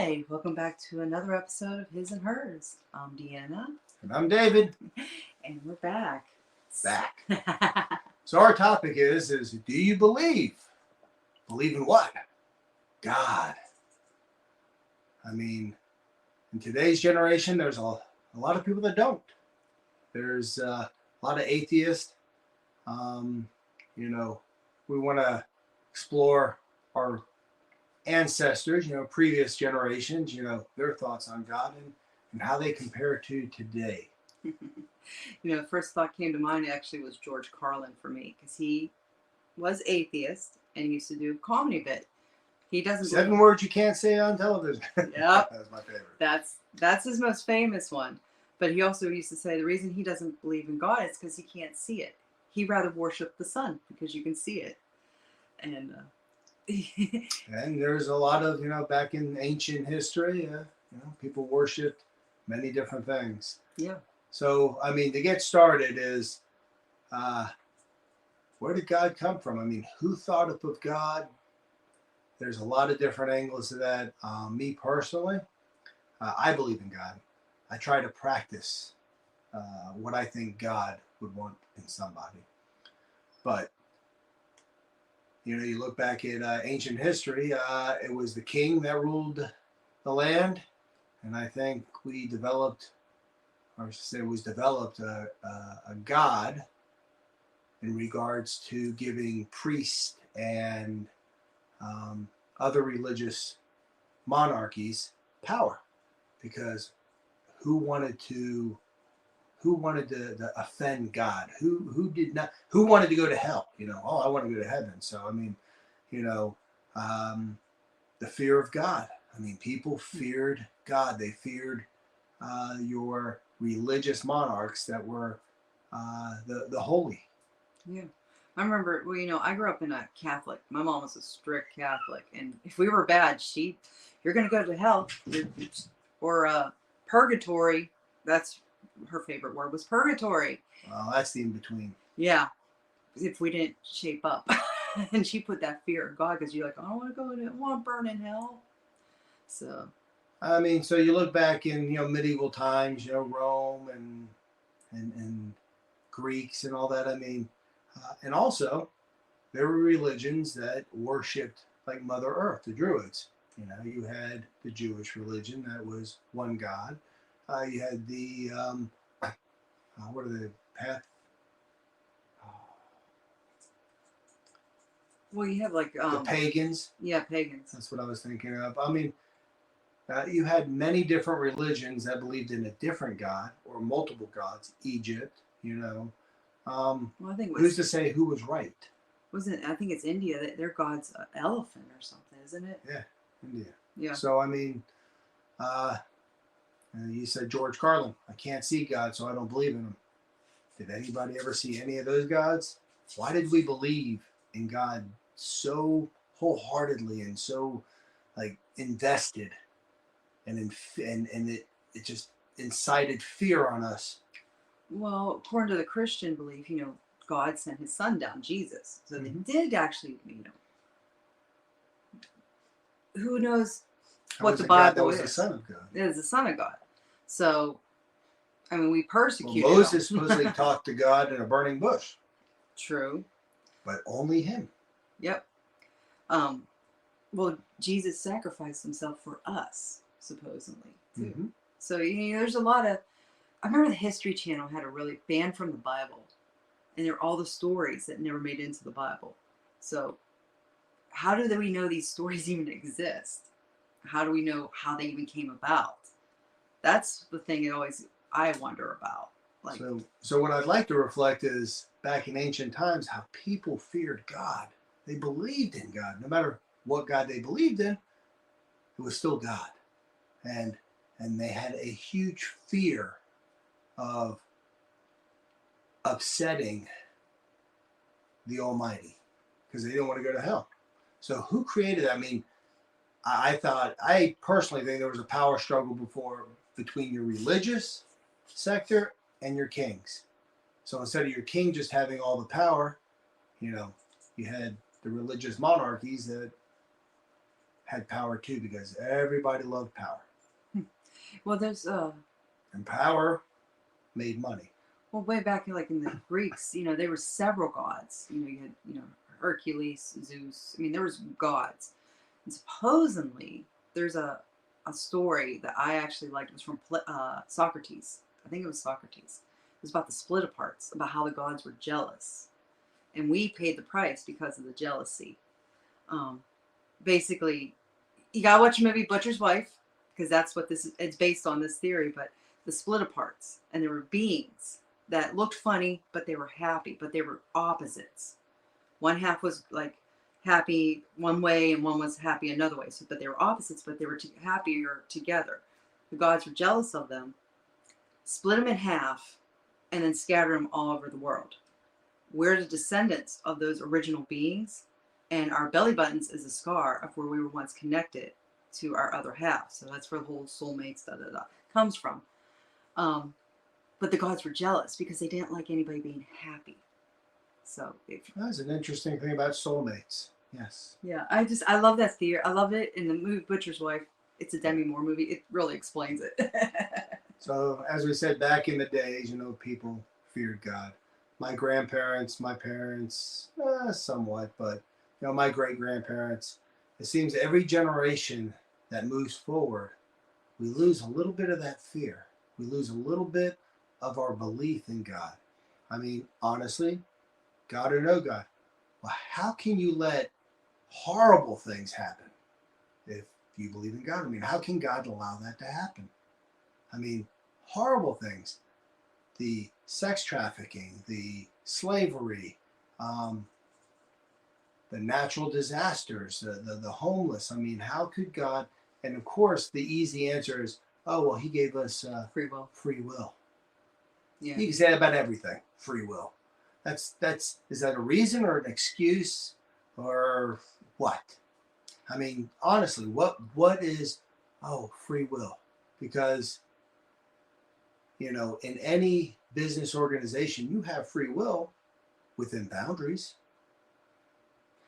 Hi, welcome back to another episode of His and Hers. I'm Deanna. And I'm David. And we're back. Back. So our topic is do you believe? Believe in what? God. I mean, in today's generation, there's a lot of people that don't. There's a lot of atheists. We want to explore our ancestors, previous generations, their thoughts on God and how they compare to today. The first thought came to mind actually was George Carlin for me, because he was atheist and used to do a comedy bit. He doesn't 7 words you can't say on television. Yep. That's my favorite. That's his most famous one. But he also used to say the reason he doesn't believe in God is because he can't see it. He'd rather worship the sun because you can see it. And and there's a lot of, back in ancient history, people worshipped many different things. Yeah. So, to get started is, where did God come from? Who thought up of God? There's a lot of different angles to that. Me personally, I believe in God. I try to practice what I think God would want in somebody. But you look back at ancient history, it was the king that ruled the land. And I think we developed, or I should say it was developed, a God in regards to giving priests and other religious monarchies power. Because who wanted to offend God? Who did not? Who wanted to go to hell? I want to go to heaven. So the fear of God. People feared God. They feared your religious monarchs that were the holy. Yeah. I remember, I grew up in a Catholic. My mom was a strict Catholic. And if we were bad, you're going to go to hell. Or purgatory. That's her favorite word, was purgatory. Well, that's the in-between. Yeah. If we didn't shape up. And she put that fear of God because you're like, I don't want to go in, I want to burn in hell. So. So you look back in, medieval times, Rome and Greeks and all that. And also there were religions that worshipped like Mother Earth, the Druids. You had the Jewish religion that was one God. You had the what are the path? Well, you have like the pagans. Yeah, pagans. That's what I was thinking of. You had many different religions that believed in a different God or multiple gods. Egypt, Well, I think who's to say who was right? I think it's India. Their god's an elephant or something, isn't it? Yeah, India. Yeah. So you said George Carlin. I can't see God, so I don't believe in him. Did anybody ever see any of those gods? Why did we believe in God so wholeheartedly and so invested, and it just incited fear on us? Well, according to the Christian belief, God sent his son down, Jesus. So they did actually, who knows what the Bible is. That was the Son of God. It is the Son of God. So, we persecuted Moses supposedly talked to God in a burning bush. True. But only him. Yep. Well, Jesus sacrificed himself for us, supposedly, too. Mm-hmm. So, there's a lot of... I remember the History Channel had a really banned from the Bible. And there are all the stories that never made it into the Bible. So, how do we know these stories even exist? How do we know how they even came about? That's the thing I wonder about. So what I'd like to reflect is back in ancient times, how people feared God. They believed in God. No matter what God they believed in, it was still God. And they had a huge fear of upsetting the Almighty because they didn't want to go to hell. So who created that? I personally think there was a power struggle between your religious sector and your kings. So instead of your king just having all the power, you had the religious monarchies that had power too, because everybody loved power. Well, there's And power made money. well, way back like in the Greeks, there were several gods. You had Hercules, Zeus. I mean, there was gods, and supposedly there's a story that I actually liked. It was from Socrates. I think it was Socrates. It was about the split aparts, about how the gods were jealous, and we paid the price because of the jealousy. Basically, you gotta watch the movie Butcher's Wife, because that's what it's based on, this theory. But the split aparts, and there were beings that looked funny, but they were happy, but they were opposites. One half was like happy one way, and one was happy another way. So, but they were opposites, but they were happier together. The gods were jealous of them, split them in half, and then scattered them all over the world. We're the descendants of those original beings, and our belly buttons is a scar of where we were once connected to our other half. So that's where the whole soulmates comes from. But the gods were jealous because they didn't like anybody being happy. So That's an interesting thing about soulmates. Yes. Yeah, I love that theory. I love it in the movie Butcher's Wife. It's a Demi Moore movie. It really explains it. So, as we said, back in the days, people feared God. My grandparents, my parents, somewhat, but my great grandparents. It seems every generation that moves forward, we lose a little bit of that fear. We lose a little bit of our belief in God. I mean, honestly, God or no God, well, how can you let horrible things happen if you believe in God? I mean, how can God allow that to happen? I mean, horrible things. The sex trafficking, the slavery, the natural disasters, the homeless. I mean, how could God? And of course, the easy answer is, oh, well, he gave us free will. Free will. Yeah. You can say that about everything. Free will. Is that a reason or an excuse or what? I mean, honestly, what is free will? Because in any business organization, you have free will within boundaries.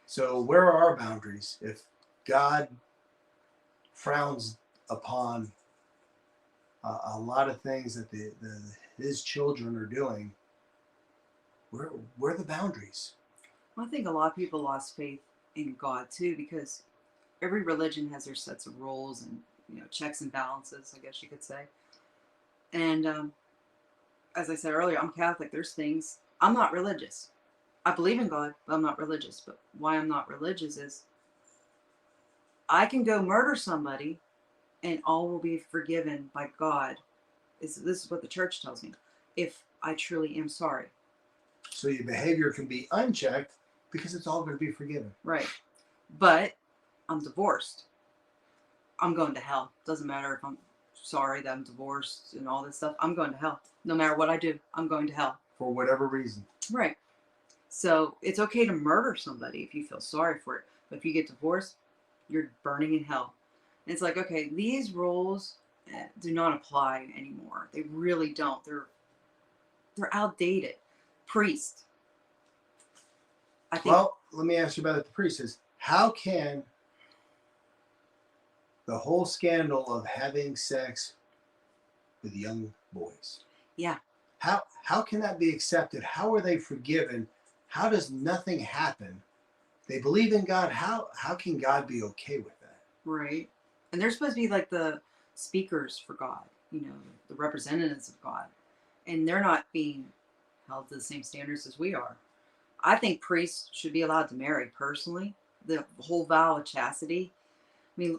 So where are our boundaries? If God frowns upon a lot of things that his children are doing, where are the boundaries? Well, I think a lot of people lost faith in God too, because every religion has their sets of rules and checks and balances, I guess you could say. And as I said earlier, I'm Catholic. There's things I'm not religious. I believe in God, but I'm not religious. But why I'm not religious is I can go murder somebody, and all will be forgiven by God. This is what the church tells me. If I truly am sorry. So your behavior can be unchecked because it's all going to be forgiven. Right. But I'm divorced. I'm going to hell. Doesn't matter if I'm sorry that I'm divorced and all this stuff. I'm going to hell. No matter what I do, I'm going to hell. For whatever reason. Right. So it's okay to murder somebody if you feel sorry for it. But if you get divorced, you're burning in hell. And it's like, okay, these rules do not apply anymore. They really don't. They're outdated. Priest. I think. Well, let me ask you about the priest. How can the whole scandal of having sex with young boys? Yeah. How can that be accepted? How are they forgiven? How does nothing happen? They believe in God. How can God be okay with that? Right. And they're supposed to be like the speakers for God, the representatives of God. And they're not being held to the same standards as we are. I think priests should be allowed to marry personally. The whole vow of chastity. I mean,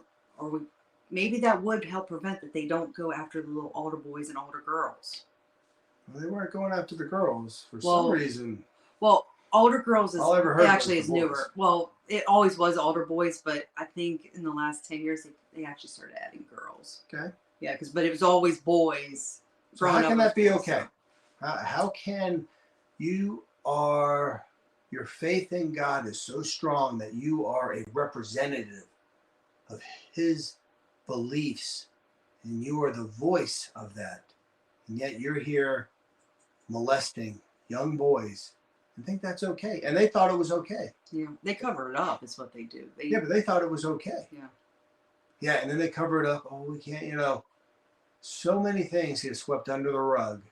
maybe that would help prevent that they don't go after the little altar boys and altar girls. Well, they weren't going after the girls for some reason. Well, altar girls is actually is newer. Well, it always was altar boys, but I think in the last 10 years they actually started adding girls. Okay. Yeah, but it was always boys. So how can that be okay? How can your faith in God is so strong that you are a representative of his beliefs and you are the voice of that, and yet you're here molesting young boys and think that's okay? And they thought it was okay. Yeah, they cover it up is what they do. But they thought it was okay. Yeah. Yeah, and then they cover it up. Oh, we can't, so many things get swept under the rug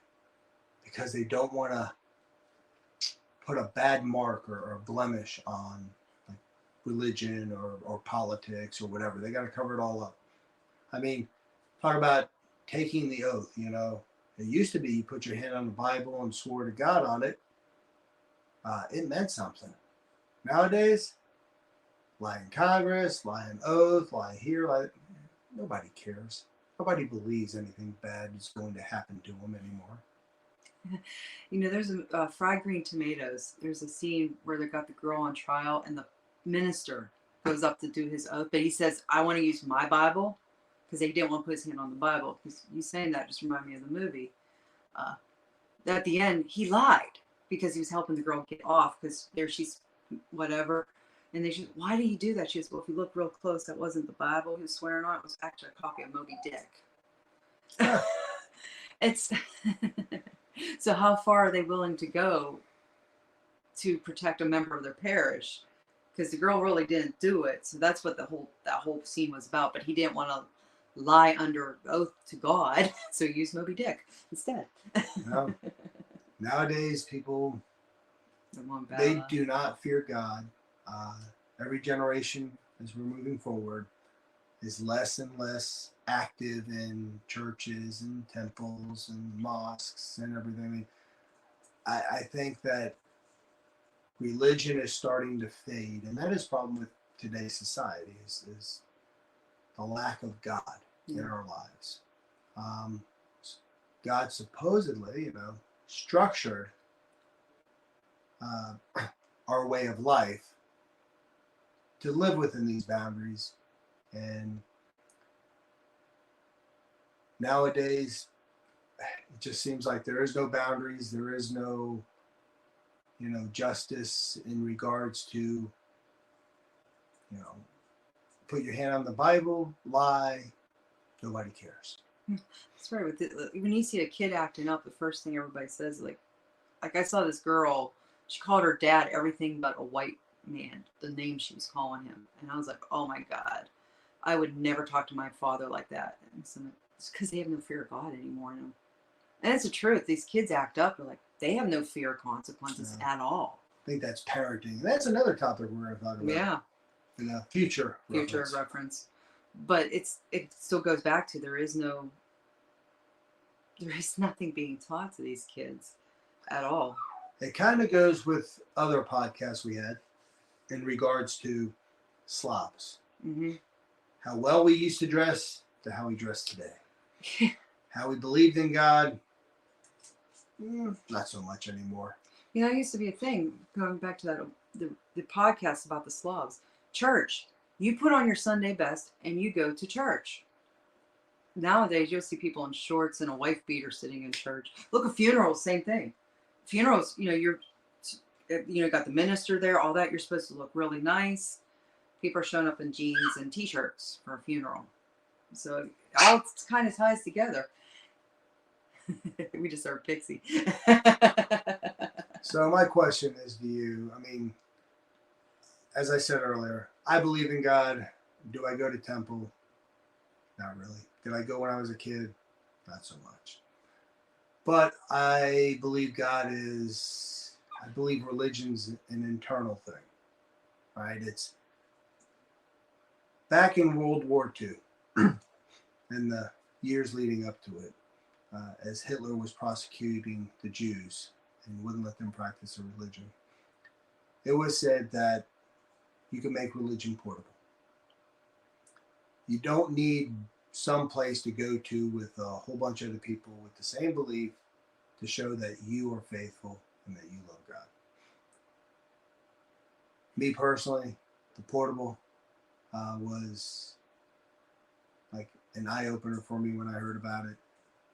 because they don't want to put a bad mark or a blemish on like religion or politics or whatever. They got to cover it all up. I mean, talk about taking the oath, It used to be you put your hand on the Bible and swore to God on it. It meant something. Nowadays, lie in Congress, lie in oath, lie here, nobody cares. Nobody believes anything bad is going to happen to them anymore. There's fried green tomatoes. There's a scene where they got the girl on trial, and the minister goes up to do his oath, but he says, "I want to use my Bible," because they didn't want to put his hand on the Bible. Because you saying that just reminded me of the movie. At the end, he lied because he was helping the girl get off. Because there she's, whatever, and they said, "Why do you do that?" She says, "Well, if you look real close, that wasn't the Bible he was swearing on. It was actually a copy of Moby Dick." It's so how far are they willing to go to protect a member of their parish? Because the girl really didn't do it, so that's what that whole scene was about. But he didn't want to lie under oath to God, so he used Moby Dick instead. No. Nowadays, people they do not fear God. Every generation, as we're moving forward, is less and less active in churches and temples and mosques and everything. I think that religion is starting to fade, and that is a problem with today's society is the lack of God in our lives. God supposedly, structured our way of life to live within these boundaries, and nowadays it just seems like there is no boundaries, there is no justice in regards to put your hand on the Bible, lie, nobody cares. That's right. When you see a kid acting up, the first thing everybody says, like I saw this girl, she called her dad everything but a white man, the name she was calling him, and I was like, oh my God, I would never talk to my father like that. And so it's because they have no fear of God anymore. And it's the truth. These kids act up. They're like, they have no fear of consequences at all. I think that's parenting. That's another topic we're going to talk about. Yeah. In a future reference. But it still goes back to there is nothing being taught to these kids at all. It kind of goes with other podcasts we had in regards to Slavs. Mm-hmm. How well we used to dress to how we dress today. How we believed in God, not so much anymore. It used to be a thing, going back to that the podcast about the Slavs. Church. You put on your Sunday best and you go to church. Nowadays, you'll see people in shorts and a wife beater sitting in church. Look, a funeral, same thing. Funerals, you're got the minister there, all that. You're supposed to look really nice. People are showing up in jeans and t-shirts for a funeral. So it all kind of ties together. We just heard Pixie. So my question is to you, as I said earlier, I believe in God. Do I go to temple? Not really. Did I go when I was a kid? Not so much. But I believe I believe religion's an internal thing, right? It's back in World War II and the years leading up to it, as Hitler was prosecuting the Jews and wouldn't let them practice their religion. It was said that you can make religion portable. You don't need some place to go to with a whole bunch of other people with the same belief to show that you are faithful and that you love God. Me personally, the portable was like an eye-opener for me when I heard about it.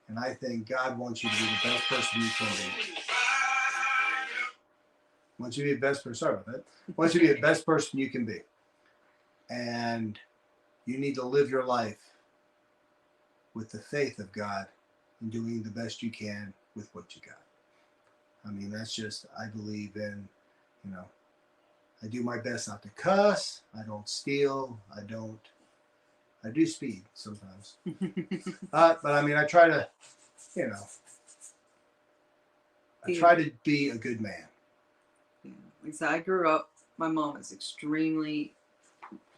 And I think God wants you to be the best person you can be. Wants you to be the best person. Sorry about that. Wants you to be the best person you can be. And you need to live your life with the faith of God and doing the best you can with what you got. That's just, I believe in, I do my best not to cuss. I don't steal. I I do speed sometimes. But I mean, I try to, you know, I try to be a good man. Yeah. Like I said, I grew up, my mom is extremely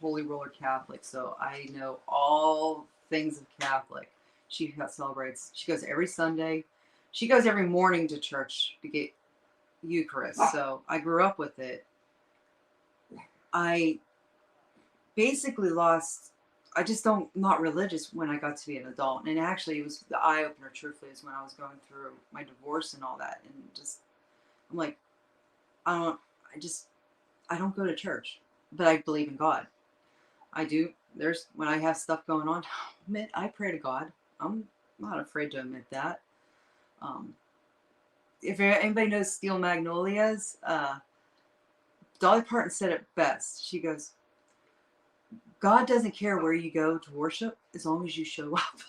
Holy Roller Catholic, so I know all things of Catholic. She celebrates, she goes every Sunday. She goes every morning to church to get Eucharist, so I grew up with it. I basically lost, I just not religious when I got to be an adult. And actually, it was the eye opener, truthfully, is when I was going through my divorce and all that. And just, I'm like, I don't go to church, but I believe in God. I do. When I have stuff going on, I pray to God. I'm not afraid to admit that. If anybody knows Steel Magnolias, Dolly Parton said it best. She goes, God doesn't care where you go to worship as long as you show up.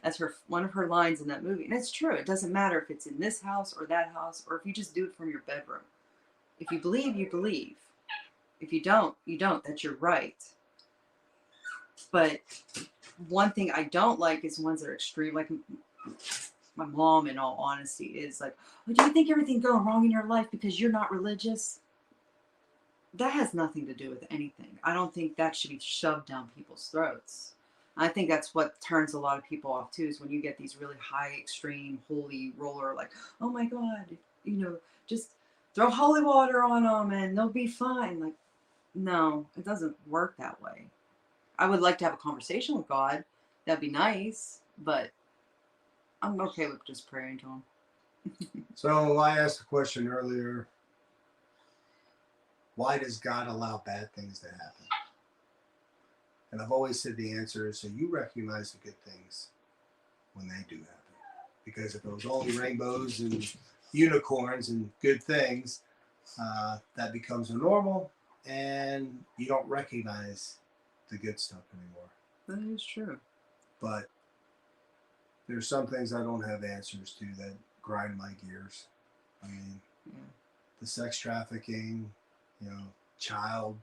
That's one of her lines in that movie. And it's true. It doesn't matter if it's in this house or that house, or if you just do it from your bedroom. If you believe, you believe. If you don't, you don't. That's your right. But one thing I don't like is ones that are extreme. Like my mom, in all honesty, is like, oh, do you think everything's going wrong in your life because you're not religious? That has nothing to do with anything. I don't think that should be shoved down people's throats. I think that's what turns a lot of people off too, is when you get these really high, extreme, holy roller, like, oh my God, just throw holy water on them and they'll be fine. Like, no, it doesn't work that way. I would like to have a conversation with God. That'd be nice, but I'm okay with just praying to him. So I asked a question earlier. Why does God allow bad things to happen? And I've always said the answer is so you recognize the good things when they do happen. Because if it was only rainbows and unicorns and good things, that becomes a normal, and you don't recognize the good stuff anymore. That is true. But there's some things I don't have answers to that grind my gears. I mean, the sex trafficking, child,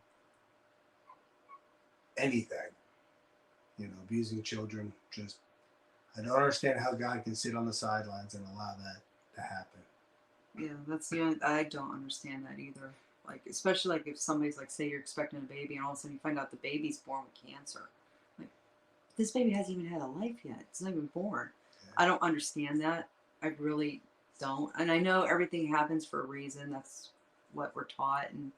anything, abusing children. Just, I don't understand how God can sit on the sidelines and allow that to happen. Yeah, that's the only, I don't understand that either. Like, especially like if somebody's like, say you're expecting a baby and all of a sudden you find out the baby's born with cancer. Like, this baby hasn't even had a life yet. It's not even born. Yeah. I don't understand that. I really don't. And I know everything happens for a reason. That's what we're taught. And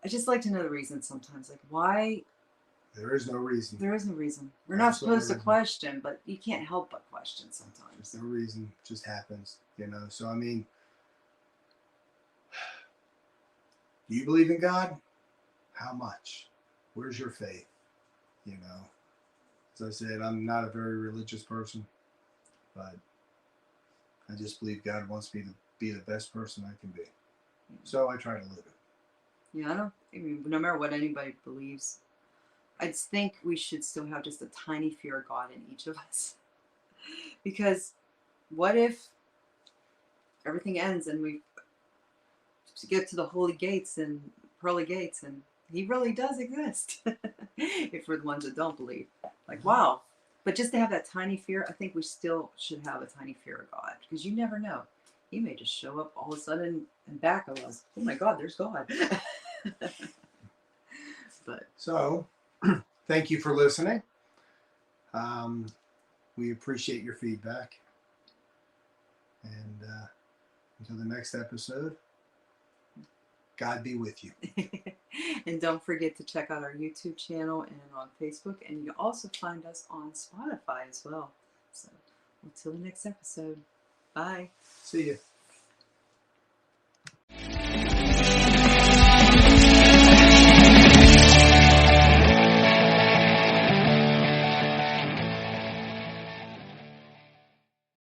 I just like to know the reason sometimes. Like, why? There is no reason. There is no reason. We're not supposed to question, but you can't help but question sometimes. There's no reason. It just happens, So, I mean, do you believe in God? How much? Where's your faith? As I said, I'm not a very religious person, but I just believe God wants me to be the best person I can be. So I try to live it. Yeah, no matter what anybody believes, I just think we should still have just a tiny fear of God in each of us. Because what if everything ends and we get to the holy gates and pearly gates and he really does exist? If we're the ones that don't believe. Like, wow. But just to have that tiny fear, I think we still should have a tiny fear of God. Because you never know. He may just show up all of a sudden and back of us. Oh my God, there's God. But so, thank you for listening. We appreciate your feedback. And until the next episode, God be with you. And don't forget to check out our YouTube channel and on Facebook. And you can also find us on Spotify as well. So until the next episode, bye. See ya.